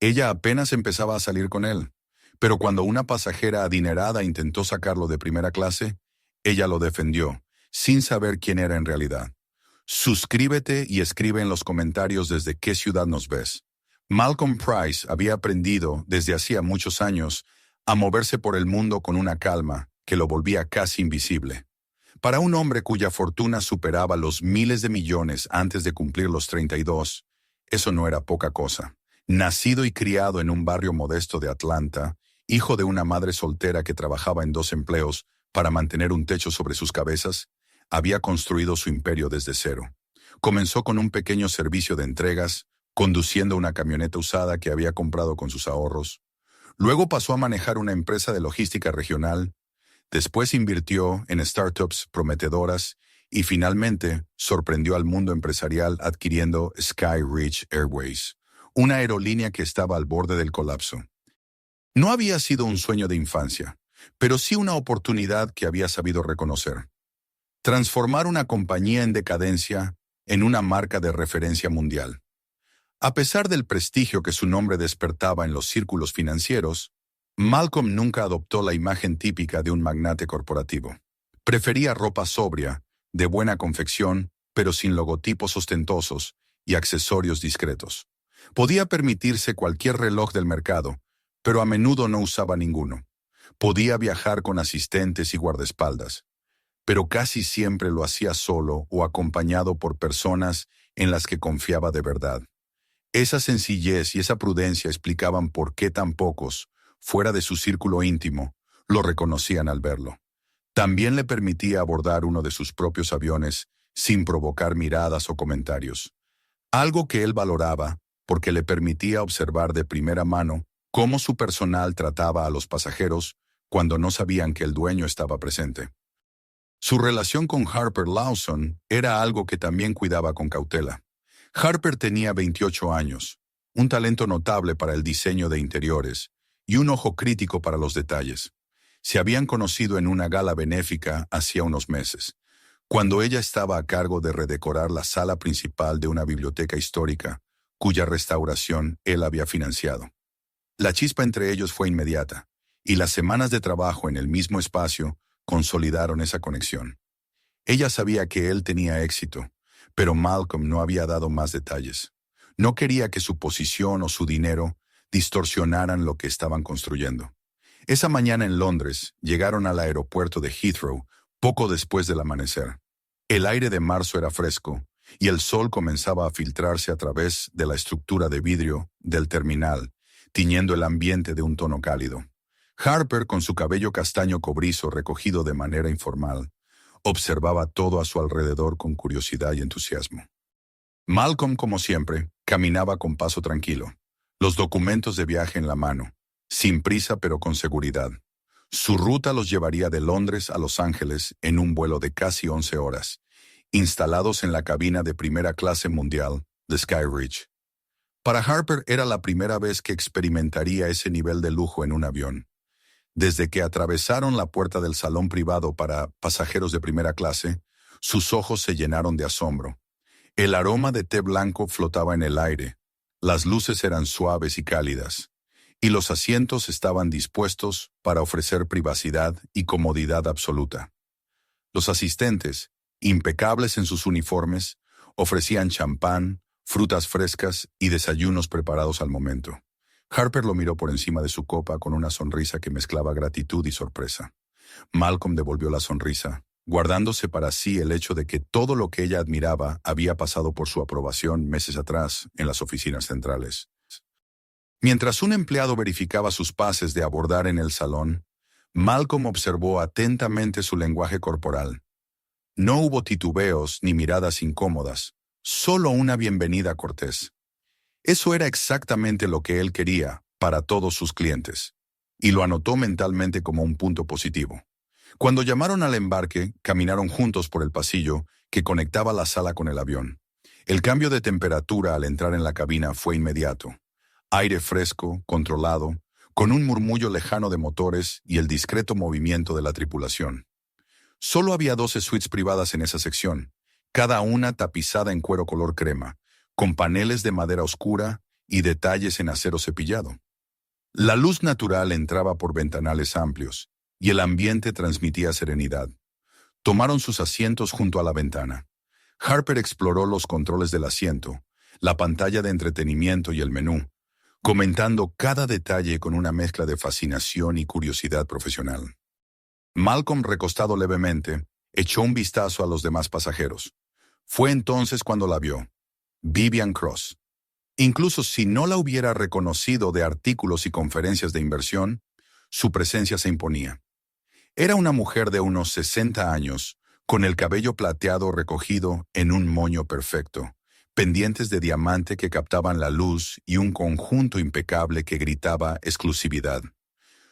Ella apenas empezaba a salir con él, pero cuando una pasajera adinerada intentó sacarlo de primera clase, ella lo defendió, sin saber quién era en realidad. Suscríbete y escribe en los comentarios desde qué ciudad nos ves. Malcolm Price había aprendido, desde hacía muchos años, a moverse por el mundo con una calma que lo volvía casi invisible. Para un hombre cuya fortuna superaba los miles de millones antes de cumplir los 32, eso no era poca cosa. Nacido y criado en un barrio modesto de Atlanta, hijo de una madre soltera que trabajaba en 2 empleos para mantener un techo sobre sus cabezas, había construido su imperio desde cero. Comenzó con un pequeño servicio de entregas, conduciendo una camioneta usada que había comprado con sus ahorros. Luego pasó a manejar una empresa de logística regional. Después invirtió en startups prometedoras y finalmente sorprendió al mundo empresarial adquiriendo Sky Ridge Airways, una aerolínea que estaba al borde del colapso. No había sido un sueño de infancia, pero sí una oportunidad que había sabido reconocer. Transformar una compañía en decadencia en una marca de referencia mundial. A pesar del prestigio que su nombre despertaba en los círculos financieros, Malcolm nunca adoptó la imagen típica de un magnate corporativo. Prefería ropa sobria, de buena confección, pero sin logotipos ostentosos y accesorios discretos. Podía permitirse cualquier reloj del mercado, pero a menudo no usaba ninguno. Podía viajar con asistentes y guardaespaldas, pero casi siempre lo hacía solo o acompañado por personas en las que confiaba de verdad. Esa sencillez y esa prudencia explicaban por qué tan pocos, fuera de su círculo íntimo, lo reconocían al verlo. También le permitía abordar uno de sus propios aviones sin provocar miradas o comentarios. Algo que él valoraba porque le permitía observar de primera mano cómo su personal trataba a los pasajeros cuando no sabían que el dueño estaba presente. Su relación con Harper Lawson era algo que también cuidaba con cautela. Harper tenía 28 años, un talento notable para el diseño de interiores y un ojo crítico para los detalles. Se habían conocido en una gala benéfica hacía unos meses, cuando ella estaba a cargo de redecorar la sala principal de una biblioteca histórica, cuya restauración él había financiado. La chispa entre ellos fue inmediata, y las semanas de trabajo en el mismo espacio consolidaron esa conexión. Ella sabía que él tenía éxito, pero Malcolm no había dado más detalles. No quería que su posición o su dinero distorsionaran lo que estaban construyendo. Esa mañana en Londres llegaron al aeropuerto de Heathrow poco después del amanecer. El aire de marzo era fresco y el sol comenzaba a filtrarse a través de la estructura de vidrio del terminal, tiñendo el ambiente de un tono cálido. Harper, con su cabello castaño cobrizo recogido de manera informal, observaba todo a su alrededor con curiosidad y entusiasmo. Malcolm, como siempre, caminaba con paso tranquilo, los documentos de viaje en la mano, sin prisa pero con seguridad. Su ruta los llevaría de Londres a Los Ángeles en un vuelo de casi 11 horas, instalados en la cabina de primera clase mundial de Sky Ridge. Para Harper era la primera vez que experimentaría ese nivel de lujo en un avión. Desde que atravesaron la puerta del salón privado para pasajeros de primera clase, sus ojos se llenaron de asombro. El aroma de té blanco flotaba en el aire, las luces eran suaves y cálidas, y los asientos estaban dispuestos para ofrecer privacidad y comodidad absoluta. Los asistentes, impecables en sus uniformes, ofrecían champán, frutas frescas y desayunos preparados al momento. Harper lo miró por encima de su copa con una sonrisa que mezclaba gratitud y sorpresa. Malcolm devolvió la sonrisa, guardándose para sí el hecho de que todo lo que ella admiraba había pasado por su aprobación meses atrás en las oficinas centrales. Mientras un empleado verificaba sus pases de abordar en el salón, Malcolm observó atentamente su lenguaje corporal. No hubo titubeos ni miradas incómodas, solo una bienvenida cortés. Eso era exactamente lo que él quería para todos sus clientes, y lo anotó mentalmente como un punto positivo. Cuando llamaron al embarque, caminaron juntos por el pasillo que conectaba la sala con el avión. El cambio de temperatura al entrar en la cabina fue inmediato. Aire fresco, controlado, con un murmullo lejano de motores y el discreto movimiento de la tripulación. Solo había 12 suites privadas en esa sección, cada una tapizada en cuero color crema, con paneles de madera oscura y detalles en acero cepillado. La luz natural entraba por ventanales amplios, y el ambiente transmitía serenidad. Tomaron sus asientos junto a la ventana. Harper exploró los controles del asiento, la pantalla de entretenimiento y el menú, comentando cada detalle con una mezcla de fascinación y curiosidad profesional. Malcolm, recostado levemente, echó un vistazo a los demás pasajeros. Fue entonces cuando la vio. Vivian Cross. Incluso si no la hubiera reconocido de artículos y conferencias de inversión, su presencia se imponía. Era una mujer de unos 60 años, con el cabello plateado recogido en un moño perfecto, pendientes de diamante que captaban la luz y un conjunto impecable que gritaba exclusividad.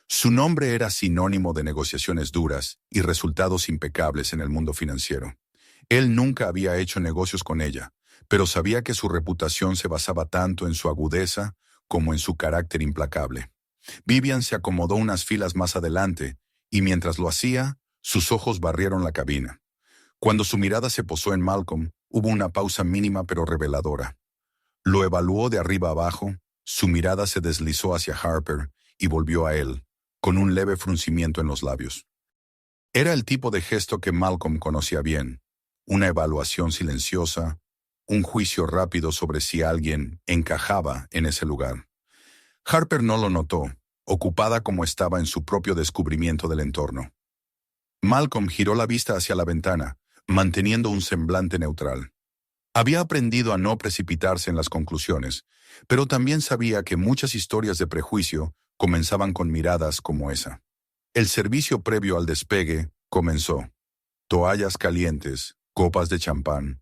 Su nombre era sinónimo de negociaciones duras y resultados impecables en el mundo financiero. Él nunca había hecho negocios con ella, pero sabía que su reputación se basaba tanto en su agudeza como en su carácter implacable. Vivian se acomodó unas filas más adelante, y mientras lo hacía, sus ojos barrieron la cabina. Cuando su mirada se posó en Malcolm, hubo una pausa mínima pero reveladora. Lo evaluó de arriba abajo, su mirada se deslizó hacia Harper y volvió a él, con un leve fruncimiento en los labios. Era el tipo de gesto que Malcolm conocía bien, una evaluación silenciosa, un juicio rápido sobre si alguien encajaba en ese lugar. Harper no lo notó, ocupada como estaba en su propio descubrimiento del entorno. Malcolm giró la vista hacia la ventana, manteniendo un semblante neutral. Había aprendido a no precipitarse en las conclusiones, pero también sabía que muchas historias de prejuicio comenzaban con miradas como esa. El servicio previo al despegue comenzó. Toallas calientes, copas de champán,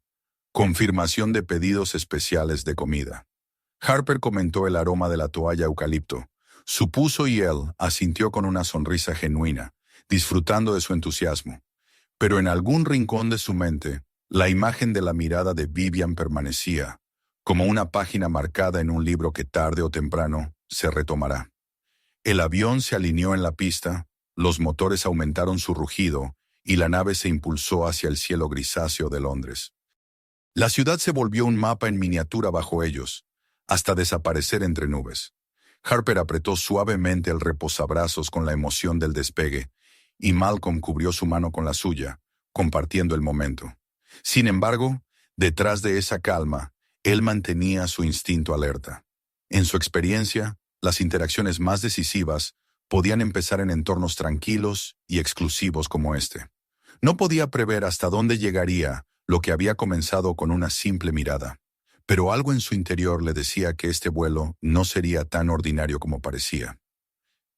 confirmación de pedidos especiales de comida. Harper comentó el aroma de la toalla eucalipto. Supuso y él asintió con una sonrisa genuina, disfrutando de su entusiasmo. Pero en algún rincón de su mente, la imagen de la mirada de Vivian permanecía, como una página marcada en un libro que tarde o temprano se retomará. El avión se alineó en la pista, los motores aumentaron su rugido y la nave se impulsó hacia el cielo grisáceo de Londres. La ciudad se volvió un mapa en miniatura bajo ellos, hasta desaparecer entre nubes. Harper apretó suavemente el reposabrazos con la emoción del despegue, y Malcolm cubrió su mano con la suya, compartiendo el momento. Sin embargo, detrás de esa calma, él mantenía su instinto alerta. En su experiencia, las interacciones más decisivas podían empezar en entornos tranquilos y exclusivos como este. No podía prever hasta dónde llegaría lo que había comenzado con una simple mirada, pero algo en su interior le decía que este vuelo no sería tan ordinario como parecía.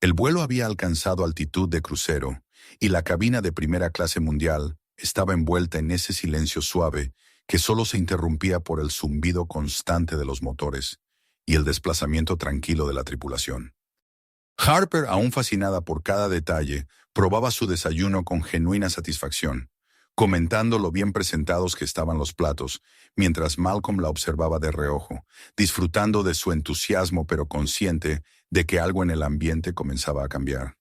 El vuelo había alcanzado altitud de crucero, y la cabina de primera clase mundial estaba envuelta en ese silencio suave que solo se interrumpía por el zumbido constante de los motores y el desplazamiento tranquilo de la tripulación. Harper, aún fascinada por cada detalle, probaba su desayuno con genuina satisfacción, comentando lo bien presentados que estaban los platos, mientras Malcolm la observaba de reojo, disfrutando de su entusiasmo pero consciente de que algo en el ambiente comenzaba a cambiar.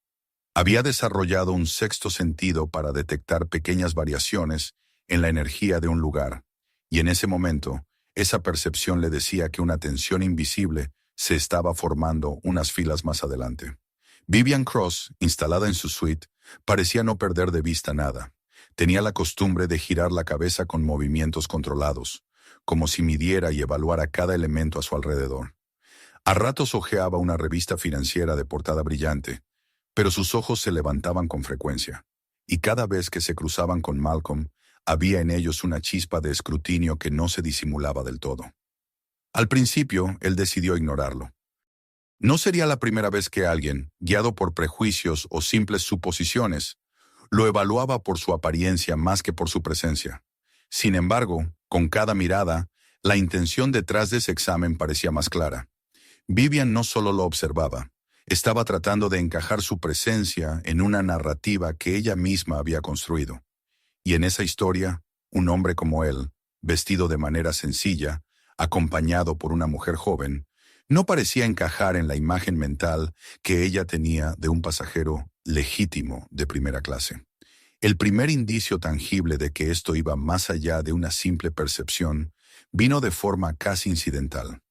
Había desarrollado un sexto sentido para detectar pequeñas variaciones en la energía de un lugar, y en ese momento, esa percepción le decía que una tensión invisible se estaba formando unas filas más adelante. Vivian Cross, instalada en su suite, parecía no perder de vista nada. Tenía la costumbre de girar la cabeza con movimientos controlados, como si midiera y evaluara cada elemento a su alrededor. A ratos hojeaba una revista financiera de portada brillante, pero sus ojos se levantaban con frecuencia, y cada vez que se cruzaban con Malcolm, había en ellos una chispa de escrutinio que no se disimulaba del todo. Al principio, él decidió ignorarlo. No sería la primera vez que alguien, guiado por prejuicios o simples suposiciones, lo evaluaba por su apariencia más que por su presencia. Sin embargo, con cada mirada, la intención detrás de ese examen parecía más clara. Vivian no solo lo observaba, estaba tratando de encajar su presencia en una narrativa que ella misma había construido. Y en esa historia, un hombre como él, vestido de manera sencilla, acompañado por una mujer joven, no parecía encajar en la imagen mental que ella tenía de un pasajero legítimo de primera clase. El primer indicio tangible de que esto iba más allá de una simple percepción vino de forma casi incidental.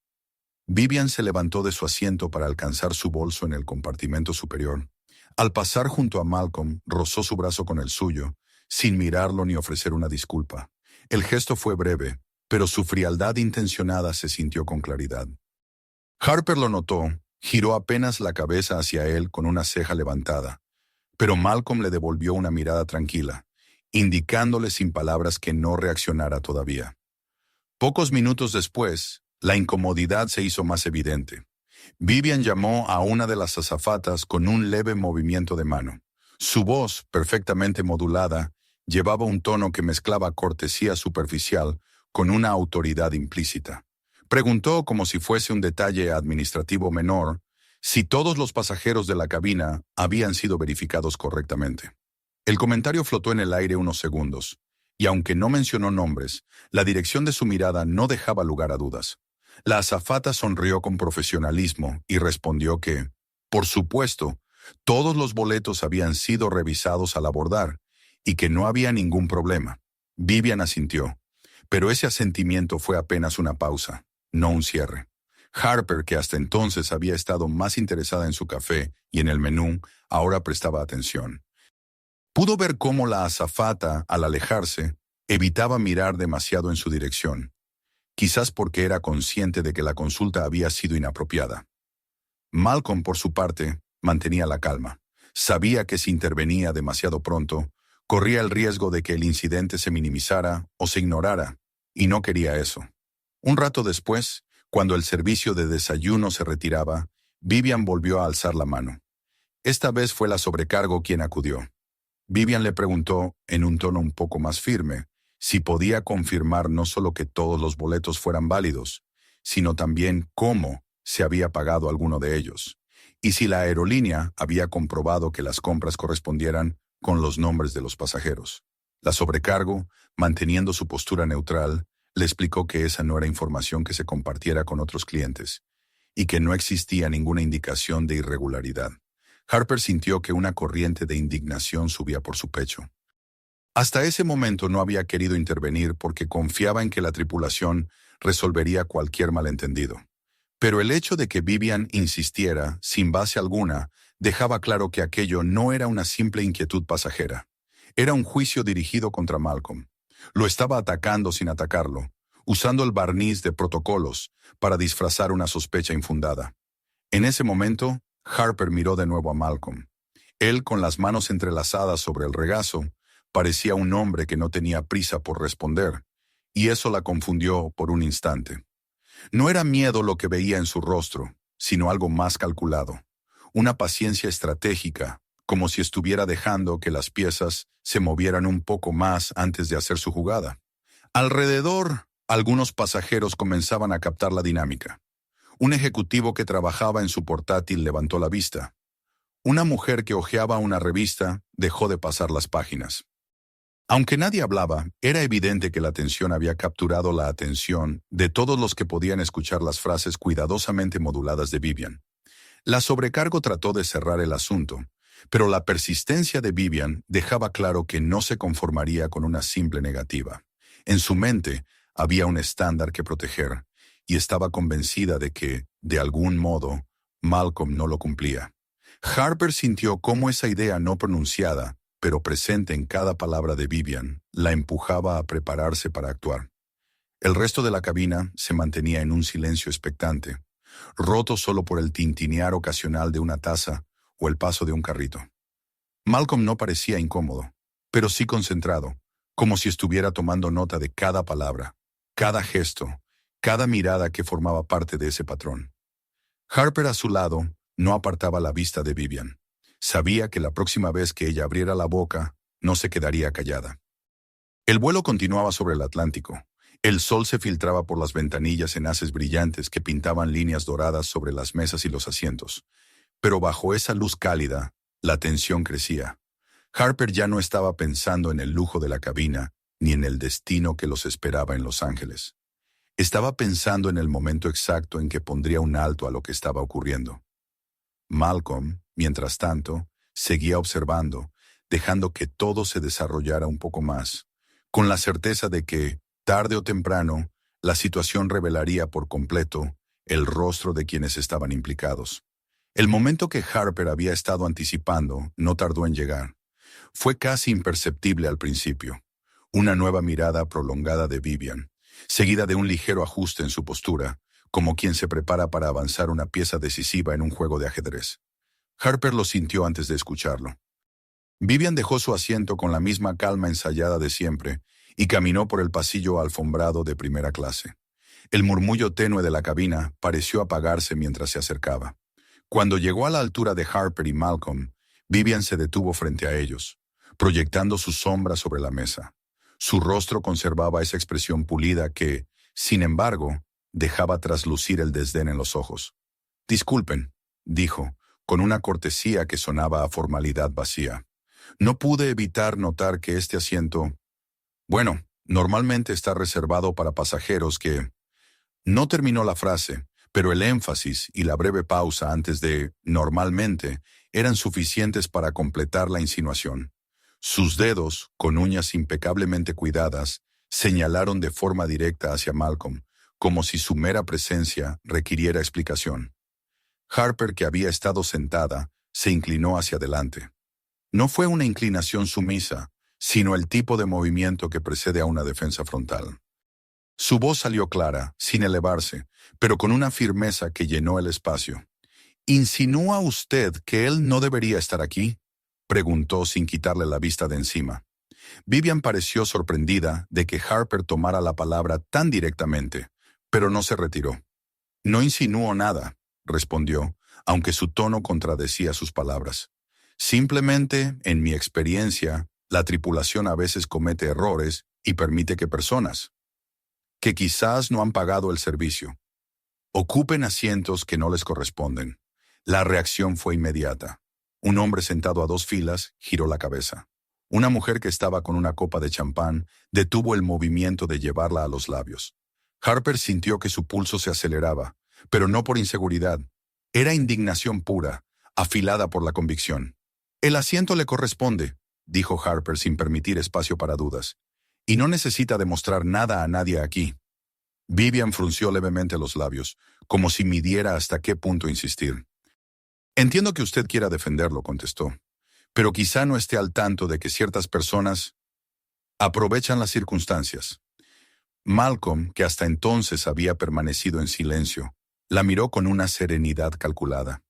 Vivian se levantó de su asiento para alcanzar su bolso en el compartimento superior. Al pasar junto a Malcolm, rozó su brazo con el suyo, sin mirarlo ni ofrecer una disculpa. El gesto fue breve, pero su frialdad intencionada se sintió con claridad. Harper lo notó, giró apenas la cabeza hacia él con una ceja levantada, pero Malcolm le devolvió una mirada tranquila, indicándole sin palabras que no reaccionara todavía. Pocos minutos después, la incomodidad se hizo más evidente. Vivian llamó a una de las azafatas con un leve movimiento de mano. Su voz, perfectamente modulada, llevaba un tono que mezclaba cortesía superficial con una autoridad implícita. Preguntó, como si fuese un detalle administrativo menor, si todos los pasajeros de la cabina habían sido verificados correctamente. El comentario flotó en el aire unos segundos, y aunque no mencionó nombres, la dirección de su mirada no dejaba lugar a dudas. La azafata sonrió con profesionalismo y respondió que, por supuesto, todos los boletos habían sido revisados al abordar y que no había ningún problema. Vivian asintió, pero ese asentimiento fue apenas una pausa, no un cierre. Harper, que hasta entonces había estado más interesada en su café y en el menú, ahora prestaba atención. Pudo ver cómo la azafata, al alejarse, evitaba mirar demasiado en su dirección, quizás porque era consciente de que la consulta había sido inapropiada. Malcolm, por su parte, mantenía la calma. Sabía que si intervenía demasiado pronto, corría el riesgo de que el incidente se minimizara o se ignorara, y no quería eso. Un rato después, cuando el servicio de desayuno se retiraba, Vivian volvió a alzar la mano. Esta vez fue la sobrecargo quien acudió. Vivian le preguntó, en un tono un poco más firme, si podía confirmar no solo que todos los boletos fueran válidos, sino también cómo se había pagado alguno de ellos, y si la aerolínea había comprobado que las compras correspondieran con los nombres de los pasajeros. La sobrecargo, manteniendo su postura neutral, le explicó que esa no era información que se compartiera con otros clientes, y que no existía ninguna indicación de irregularidad. Harper sintió que una corriente de indignación subía por su pecho. Hasta ese momento no había querido intervenir porque confiaba en que la tripulación resolvería cualquier malentendido. Pero el hecho de que Vivian insistiera, sin base alguna, dejaba claro que aquello no era una simple inquietud pasajera. Era un juicio dirigido contra Malcolm. Lo estaba atacando sin atacarlo, usando el barniz de protocolos para disfrazar una sospecha infundada. En ese momento, Harper miró de nuevo a Malcolm. Él, con las manos entrelazadas sobre el regazo, parecía un hombre que no tenía prisa por responder, y eso la confundió por un instante. No era miedo lo que veía en su rostro, sino algo más calculado, una paciencia estratégica, como si estuviera dejando que las piezas se movieran un poco más antes de hacer su jugada. Alrededor, algunos pasajeros comenzaban a captar la dinámica. Un ejecutivo que trabajaba en su portátil levantó la vista. Una mujer que hojeaba una revista dejó de pasar las páginas. Aunque nadie hablaba, era evidente que la tensión había capturado la atención de todos los que podían escuchar las frases cuidadosamente moduladas de Vivian. La sobrecargo trató de cerrar el asunto, pero la persistencia de Vivian dejaba claro que no se conformaría con una simple negativa. En su mente había un estándar que proteger, y estaba convencida de que, de algún modo, Malcolm no lo cumplía. Harper sintió cómo esa idea no pronunciada, pero presente en cada palabra de Vivian, la empujaba a prepararse para actuar. El resto de la cabina se mantenía en un silencio expectante, roto solo por el tintinear ocasional de una taza o el paso de un carrito. Malcolm no parecía incómodo, pero sí concentrado, como si estuviera tomando nota de cada palabra, cada gesto, cada mirada que formaba parte de ese patrón. Harper, a su lado, no apartaba la vista de Vivian. Sabía que la próxima vez que ella abriera la boca, no se quedaría callada. El vuelo continuaba sobre el Atlántico. El sol se filtraba por las ventanillas en haces brillantes que pintaban líneas doradas sobre las mesas y los asientos. Pero bajo esa luz cálida, la tensión crecía. Harper ya no estaba pensando en el lujo de la cabina, ni en el destino que los esperaba en Los Ángeles. Estaba pensando en el momento exacto en que pondría un alto a lo que estaba ocurriendo. Malcolm, mientras tanto, seguía observando, dejando que todo se desarrollara un poco más, con la certeza de que, tarde o temprano, la situación revelaría por completo el rostro de quienes estaban implicados. El momento que Harper había estado anticipando no tardó en llegar. Fue casi imperceptible al principio. Una nueva mirada prolongada de Vivian, seguida de un ligero ajuste en su postura, como quien se prepara para avanzar una pieza decisiva en un juego de ajedrez. Harper lo sintió antes de escucharlo. Vivian dejó su asiento con la misma calma ensayada de siempre y caminó por el pasillo alfombrado de primera clase. El murmullo tenue de la cabina pareció apagarse mientras se acercaba. Cuando llegó a la altura de Harper y Malcolm, Vivian se detuvo frente a ellos, proyectando su sombra sobre la mesa. Su rostro conservaba esa expresión pulida que, sin embargo, dejaba traslucir el desdén en los ojos. «Disculpen», dijo, con una cortesía que sonaba a formalidad vacía. «No pude evitar notar que este asiento, bueno, normalmente está reservado para pasajeros que...» No terminó la frase, pero el énfasis y la breve pausa antes de «normalmente» eran suficientes para completar la insinuación. Sus dedos, con uñas impecablemente cuidadas, señalaron de forma directa hacia Malcolm, como si su mera presencia requiriera explicación. Harper, que había estado sentada, se inclinó hacia adelante. No fue una inclinación sumisa, sino el tipo de movimiento que precede a una defensa frontal. Su voz salió clara, sin elevarse, pero con una firmeza que llenó el espacio. «¿Insinúa usted que él no debería estar aquí?», preguntó sin quitarle la vista de encima. Vivian pareció sorprendida de que Harper tomara la palabra tan directamente, pero no se retiró. «No insinúo nada», respondió, aunque su tono contradecía sus palabras. «Simplemente, en mi experiencia, la tripulación a veces comete errores y permite que personas, que quizás no han pagado el servicio, ocupen asientos que no les corresponden». La reacción fue inmediata. Un hombre sentado a 2 filas giró la cabeza. Una mujer que estaba con una copa de champán detuvo el movimiento de llevarla a los labios. Harper sintió que su pulso se aceleraba, pero no por inseguridad. Era indignación pura, afilada por la convicción. «El asiento le corresponde», dijo Harper sin permitir espacio para dudas. «Y no necesita demostrar nada a nadie aquí». Vivian frunció levemente los labios, como si midiera hasta qué punto insistir. «Entiendo que usted quiera defenderlo», contestó, «pero quizá no esté al tanto de que ciertas personas aprovechan las circunstancias». Malcolm, que hasta entonces había permanecido en silencio, la miró con una serenidad calculada.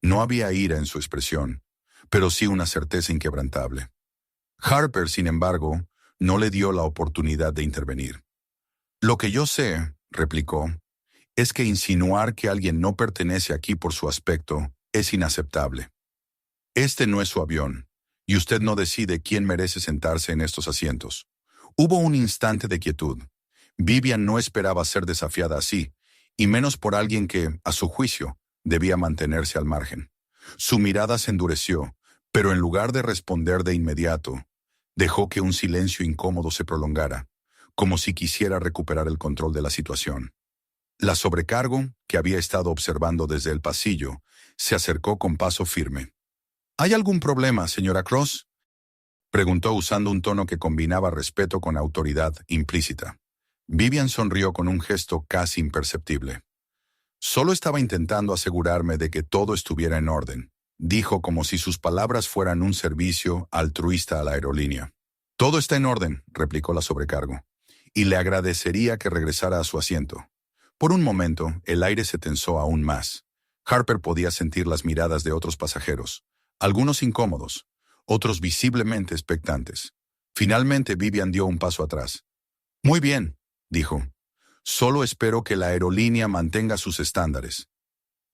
No había ira en su expresión, pero sí una certeza inquebrantable. Harper, sin embargo, no le dio la oportunidad de intervenir. «Lo que yo sé», replicó, «es que insinuar que alguien no pertenece aquí por su aspecto es inaceptable. Este no es su avión, y usted no decide quién merece sentarse en estos asientos». Hubo un instante de quietud. Vivian no esperaba ser desafiada así, y menos por alguien que, a su juicio, debía mantenerse al margen. Su mirada se endureció, pero en lugar de responder de inmediato, dejó que un silencio incómodo se prolongara, como si quisiera recuperar el control de la situación. La sobrecargo, que había estado observando desde el pasillo, se acercó con paso firme. «¿Hay algún problema, señora Cross?», preguntó usando un tono que combinaba respeto con autoridad implícita. Vivian sonrió con un gesto casi imperceptible. «Solo estaba intentando asegurarme de que todo estuviera en orden», dijo como si sus palabras fueran un servicio altruista a la aerolínea. «Todo está en orden», replicó la sobrecargo, «y le agradecería que regresara a su asiento». Por un momento, el aire se tensó aún más. Harper podía sentir las miradas de otros pasajeros, algunos incómodos, otros visiblemente expectantes. Finalmente Vivian dio un paso atrás. «Muy bien», dijo. «Solo espero que la aerolínea mantenga sus estándares».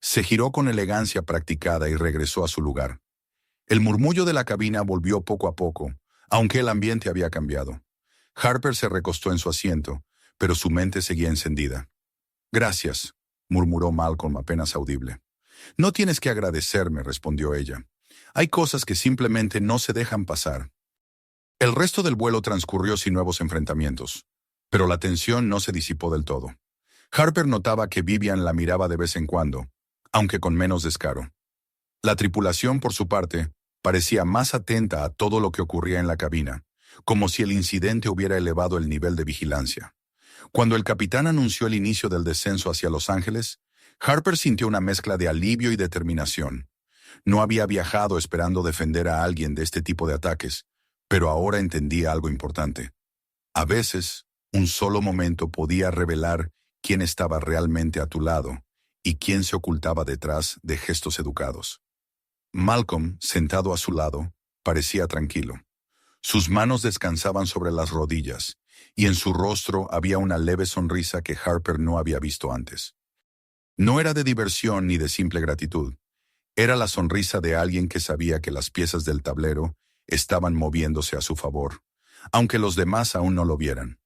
Se giró con elegancia practicada y regresó a su lugar. El murmullo de la cabina volvió poco a poco, aunque el ambiente había cambiado. Harper se recostó en su asiento, pero su mente seguía encendida. «Gracias», murmuró Malcolm apenas audible. «No tienes que agradecerme», respondió ella. «Hay cosas que simplemente no se dejan pasar». El resto del vuelo transcurrió sin nuevos enfrentamientos, pero la tensión no se disipó del todo. Harper notaba que Vivian la miraba de vez en cuando, aunque con menos descaro. La tripulación, por su parte, parecía más atenta a todo lo que ocurría en la cabina, como si el incidente hubiera elevado el nivel de vigilancia. Cuando el capitán anunció el inicio del descenso hacia Los Ángeles, Harper sintió una mezcla de alivio y determinación. No había viajado esperando defender a alguien de este tipo de ataques, pero ahora entendía algo importante. A veces, un solo momento podía revelar quién estaba realmente a tu lado y quién se ocultaba detrás de gestos educados. Malcolm, sentado a su lado, parecía tranquilo. Sus manos descansaban sobre las rodillas, y en su rostro había una leve sonrisa que Harper no había visto antes. No era de diversión ni de simple gratitud. Era la sonrisa de alguien que sabía que las piezas del tablero estaban moviéndose a su favor, aunque los demás aún no lo vieran.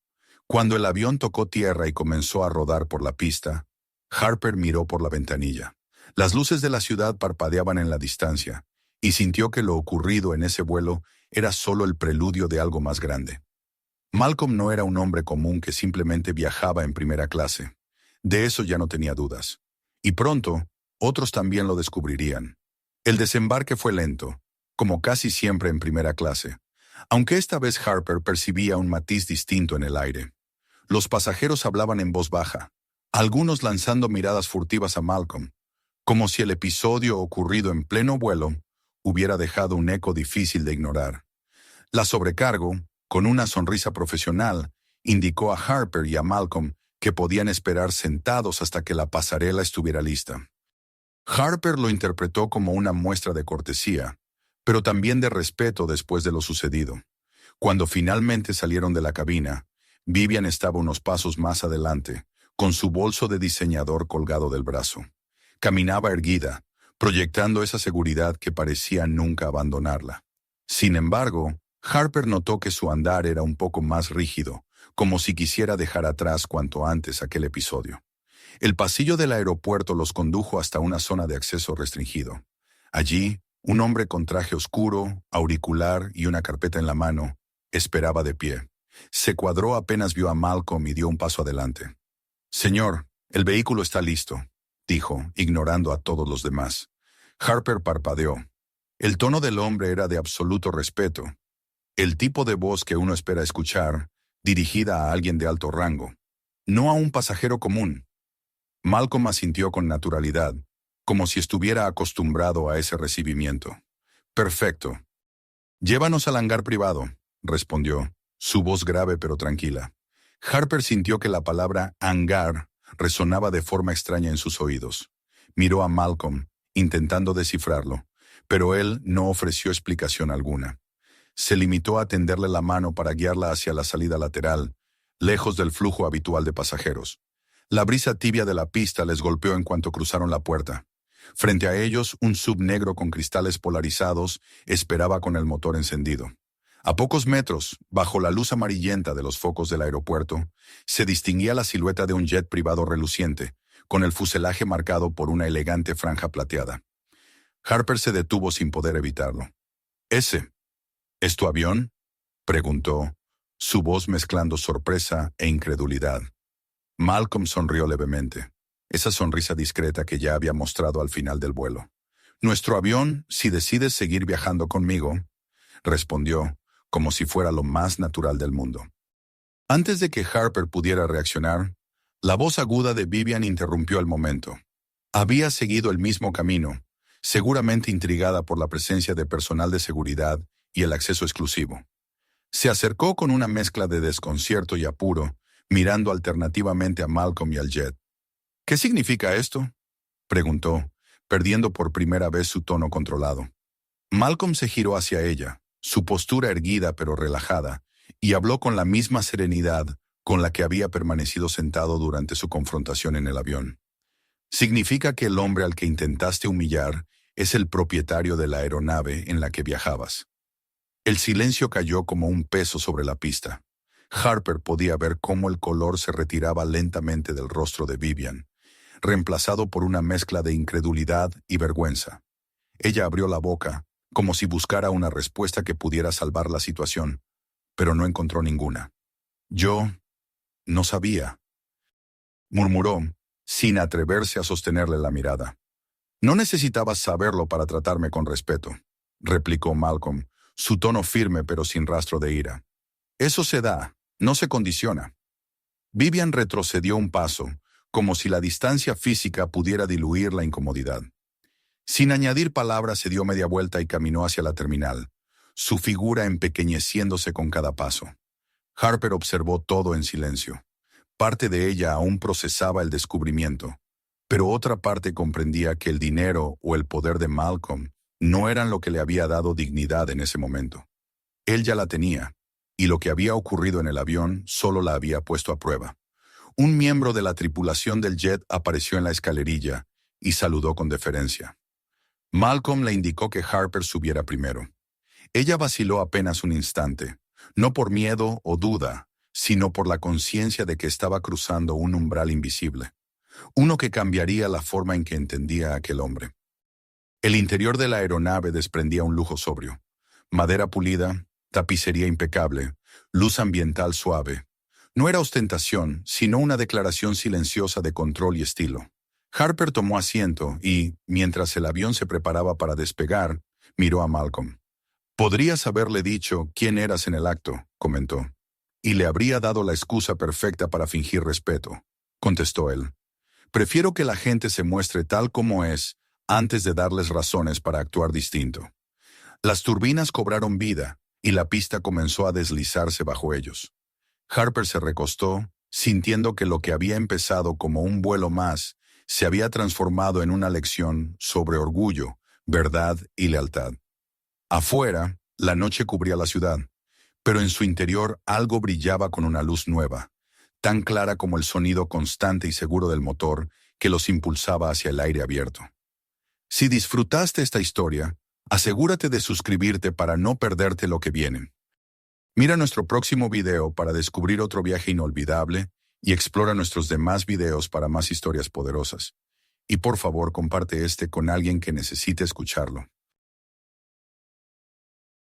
Cuando el avión tocó tierra y comenzó a rodar por la pista, Harper miró por la ventanilla. Las luces de la ciudad parpadeaban en la distancia, y sintió que lo ocurrido en ese vuelo era solo el preludio de algo más grande. Malcolm no era un hombre común que simplemente viajaba en primera clase. De eso ya no tenía dudas. Y pronto, otros también lo descubrirían. El desembarque fue lento, como casi siempre en primera clase, aunque esta vez Harper percibía un matiz distinto en el aire. Los pasajeros hablaban en voz baja, algunos lanzando miradas furtivas a Malcolm, como si el episodio ocurrido en pleno vuelo hubiera dejado un eco difícil de ignorar. La sobrecargo, con una sonrisa profesional, indicó a Harper y a Malcolm que podían esperar sentados hasta que la pasarela estuviera lista. Harper lo interpretó como una muestra de cortesía, pero también de respeto después de lo sucedido. Cuando finalmente salieron de la cabina, Vivian estaba unos pasos más adelante, con su bolso de diseñador colgado del brazo. Caminaba erguida, proyectando esa seguridad que parecía nunca abandonarla. Sin embargo, Harper notó que su andar era un poco más rígido, como si quisiera dejar atrás cuanto antes aquel episodio. El pasillo del aeropuerto los condujo hasta una zona de acceso restringido. Allí, un hombre con traje oscuro, auricular y una carpeta en la mano, esperaba de pie. Se cuadró apenas vio a Malcolm y dio un paso adelante. «Señor, el vehículo está listo», dijo, ignorando a todos los demás. Harper parpadeó. El tono del hombre era de absoluto respeto. El tipo de voz que uno espera escuchar, dirigida a alguien de alto rango, no a un pasajero común. Malcolm asintió con naturalidad, como si estuviera acostumbrado a ese recibimiento. «Perfecto. Llévanos al hangar privado», respondió, su voz grave pero tranquila. Harper sintió que la palabra hangar resonaba de forma extraña en sus oídos. Miró a Malcolm, intentando descifrarlo, pero él no ofreció explicación alguna. Se limitó a tenderle la mano para guiarla hacia la salida lateral, lejos del flujo habitual de pasajeros. La brisa tibia de la pista les golpeó en cuanto cruzaron la puerta. Frente a ellos, un sub negro con cristales polarizados esperaba con el motor encendido. A pocos metros, bajo la luz amarillenta de los focos del aeropuerto, se distinguía la silueta de un jet privado reluciente, con el fuselaje marcado por una elegante franja plateada. Harper se detuvo sin poder evitarlo. «¿Ese es tu avión?», preguntó, su voz mezclando sorpresa e incredulidad. Malcolm sonrió levemente, esa sonrisa discreta que ya había mostrado al final del vuelo. «Nuestro avión, si decides seguir viajando conmigo», respondió, como si fuera lo más natural del mundo. Antes de que Harper pudiera reaccionar, la voz aguda de Vivian interrumpió el momento. Había seguido el mismo camino, seguramente intrigada por la presencia de personal de seguridad y el acceso exclusivo. Se acercó con una mezcla de desconcierto y apuro, mirando alternativamente a Malcolm y al jet. «¿Qué significa esto?», preguntó, perdiendo por primera vez su tono controlado. Malcolm se giró hacia ella, su postura erguida pero relajada, y habló con la misma serenidad con la que había permanecido sentado durante su confrontación en el avión. «Significa que el hombre al que intentaste humillar es el propietario de la aeronave en la que viajabas». El silencio cayó como un peso sobre la pista. Harper podía ver cómo el color se retiraba lentamente del rostro de Vivian, reemplazado por una mezcla de incredulidad y vergüenza. Ella abrió la boca, como si buscara una respuesta que pudiera salvar la situación, pero no encontró ninguna. «Yo no sabía», murmuró, sin atreverse a sostenerle la mirada. «No necesitabas saberlo para tratarme con respeto», replicó Malcolm, su tono firme pero sin rastro de ira. «Eso se da, no se condiciona». Vivian retrocedió un paso, como si la distancia física pudiera diluir la incomodidad. Sin añadir palabras, se dio media vuelta y caminó hacia la terminal, su figura empequeñeciéndose con cada paso. Harper observó todo en silencio. Parte de ella aún procesaba el descubrimiento, pero otra parte comprendía que el dinero o el poder de Malcolm no eran lo que le había dado dignidad en ese momento. Él ya la tenía, y lo que había ocurrido en el avión solo la había puesto a prueba. Un miembro de la tripulación del jet apareció en la escalerilla y saludó con deferencia. Malcolm le indicó que Harper subiera primero. Ella vaciló apenas un instante, no por miedo o duda, sino por la conciencia de que estaba cruzando un umbral invisible, uno que cambiaría la forma en que entendía a aquel hombre. El interior de la aeronave desprendía un lujo sobrio: madera pulida, tapicería impecable, luz ambiental suave. No era ostentación, sino una declaración silenciosa de control y estilo. Harper tomó asiento y, mientras el avión se preparaba para despegar, miró a Malcolm. «Podrías haberle dicho quién eras en el acto», comentó, «y le habría dado la excusa perfecta para fingir respeto», contestó él. «Prefiero que la gente se muestre tal como es antes de darles razones para actuar distinto». Las turbinas cobraron vida y la pista comenzó a deslizarse bajo ellos. Harper se recostó, sintiendo que lo que había empezado como un vuelo más se había transformado en una lección sobre orgullo, verdad y lealtad. Afuera, la noche cubría la ciudad, pero en su interior algo brillaba con una luz nueva, tan clara como el sonido constante y seguro del motor que los impulsaba hacia el aire abierto. Si disfrutaste esta historia, asegúrate de suscribirte para no perderte lo que viene. Mira nuestro próximo video para descubrir otro viaje inolvidable y explora nuestros demás videos para más historias poderosas. Y por favor, comparte este con alguien que necesite escucharlo.